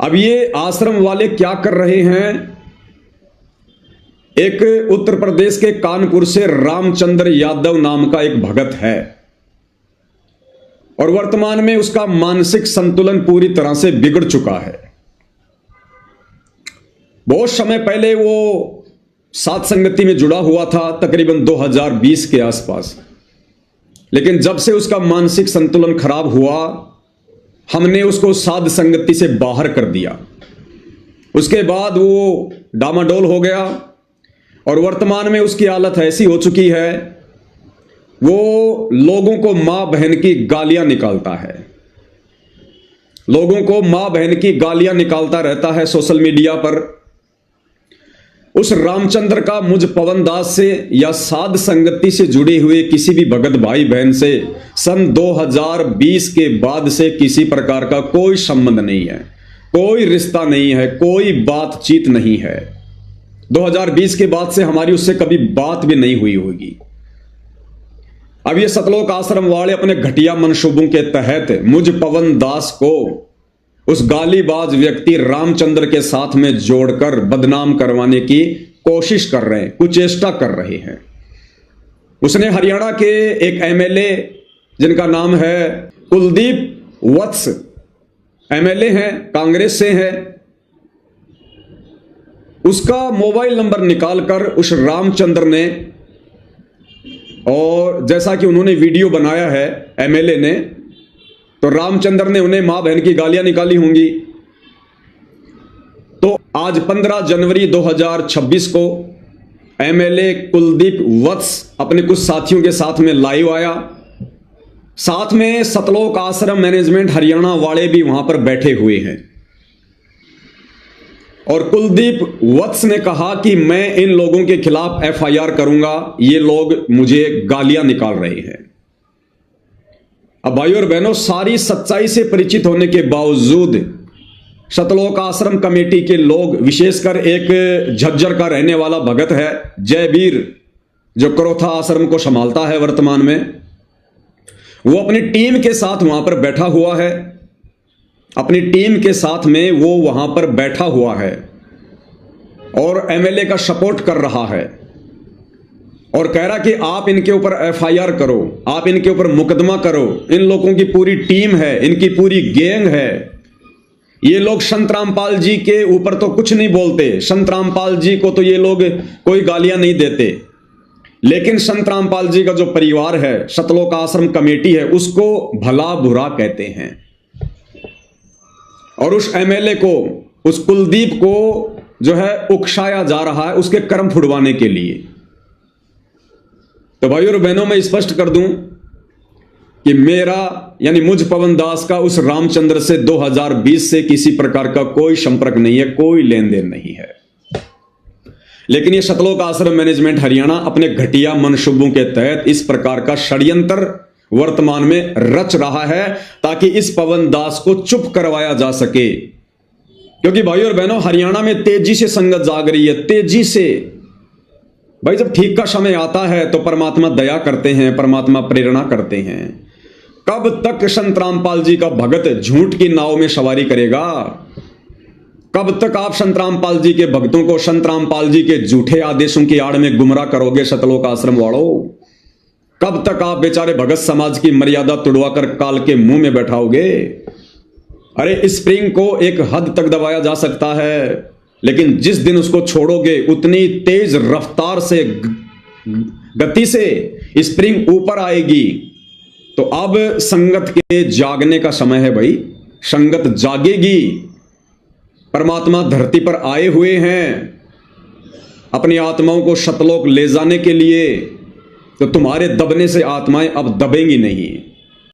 अब ये आश्रम वाले क्या कर रहे हैं? एक उत्तर प्रदेश के कानपुर से रामचंद्र यादव नाम का एक भगत है और वर्तमान में उसका मानसिक संतुलन पूरी तरह से बिगड़ चुका है। बहुत समय पहले वो साध संगति में जुड़ा हुआ था, तकरीबन 2020 के आसपास, लेकिन जब से उसका मानसिक संतुलन खराब हुआ, हमने उसको साध संगति से बाहर कर दिया। उसके बाद वो डामाडोल हो गया और वर्तमान में उसकी हालत ऐसी हो चुकी है, वो लोगों को मां बहन की गालियां निकालता है, लोगों को मां बहन की गालियां निकालता रहता है सोशल मीडिया पर। उस रामचंद्र का मुझ पवन दास से या साध संगति से जुड़े हुए किसी भी भगत भाई बहन से सन 2020 के बाद से किसी प्रकार का कोई संबंध नहीं है, कोई रिश्ता नहीं है, कोई बातचीत नहीं है। 2020 के बाद से हमारी उससे कभी बात भी नहीं हुई होगी। अब ये सतलोक आश्रम वाले अपने घटिया मंसूबों के तहत मुझ पवन दास को उस गालीबाज व्यक्ति रामचंद्र के साथ में जोड़कर बदनाम करवाने की कोशिश कर रहे हैं, कुचेष्टा कर रहे हैं। उसने हरियाणा के एक एमएलए जिनका नाम है कुलदीप वत्स, एमएलए हैं, कांग्रेस से हैं, उसका मोबाइल नंबर निकालकर उस रामचंद्र ने, और जैसा कि उन्होंने वीडियो बनाया है एमएलए ने, तो रामचंद्र ने उन्हें मां बहन की गालियां निकाली होंगी। तो आज 15 जनवरी 2026 को एमएलए कुलदीप वत्स अपने कुछ साथियों के साथ में लाइव आया, साथ में सतलोक आश्रम मैनेजमेंट हरियाणा वाले भी वहां पर बैठे हुए हैं। और कुलदीप वत्स ने कहा कि मैं इन लोगों के खिलाफ एफआईआर करूंगा, ये लोग मुझे गालियां निकाल रहे हैं। अब भाइयों और बहनों, सारी सच्चाई से परिचित होने के बावजूद सतलोक आश्रम कमेटी के लोग, विशेषकर एक झज्जर का रहने वाला भगत है जयवीर, जो करोथा आश्रम को संभालता है वर्तमान में, वो अपनी टीम के साथ वहां पर बैठा हुआ है, अपनी टीम के साथ में वो वहां पर बैठा हुआ है और एमएलए का सपोर्ट कर रहा है और कह रहा कि आप इनके ऊपर एफआईआर करो, आप इनके ऊपर मुकदमा करो, इन लोगों की पूरी टीम है, इनकी पूरी गैंग है। ये लोग संत रामपाल जी के ऊपर तो कुछ नहीं बोलते, संत रामपाल जी को तो ये लोग कोई गालियां नहीं देते, लेकिन संत रामपाल जी का जो परिवार है, सतलोक आश्रम कमेटी है, उसको भला बुरा कहते हैं। और उस एमएलए को, उस कुलदीप को जो है उकसाया जा रहा है उसके कर्म फुड़वाने के लिए। तो भाइयों और बहनों, मैं स्पष्ट कर दूं कि मेरा यानी मुझ पवन दास का उस रामचंद्र से 2020 से किसी प्रकार का कोई संपर्क नहीं है, कोई लेन देन नहीं है। लेकिन ये सतलोक आश्रम मैनेजमेंट हरियाणा अपने घटिया मंसूबों के तहत इस प्रकार का षड्यंत्र वर्तमान में रच रहा है ताकि इस पवन दास को चुप करवाया जा सके। क्योंकि भाइयों और बहनों, हरियाणा में तेजी से संगत जाग रही है, तेजी से। भाई, जब ठीक का समय आता है तो परमात्मा दया करते हैं, परमात्मा प्रेरणा करते हैं। कब तक संत रामपाल जी का भगत झूठ की नाव में सवारी करेगा? कब तक आप संत रामपाल जी के भक्तों को संत रामपाल जी के झूठे आदेशों की आड़ में गुमराह करोगे सतलोक आश्रम वालों? कब तक आप बेचारे भगत समाज की मर्यादा तुड़वाकर काल के मुंह में बैठाओगे? अरे, स्प्रिंग को एक हद तक दबाया जा सकता है, लेकिन जिस दिन उसको छोड़ोगे उतनी तेज रफ्तार से, गति से स्प्रिंग ऊपर आएगी। तो अब संगत के जागने का समय है भाई, संगत जागेगी। परमात्मा धरती पर आए हुए हैं अपनी आत्माओं को सतलोक ले जाने के लिए, तो तुम्हारे दबने से आत्माएं अब दबेंगी नहीं।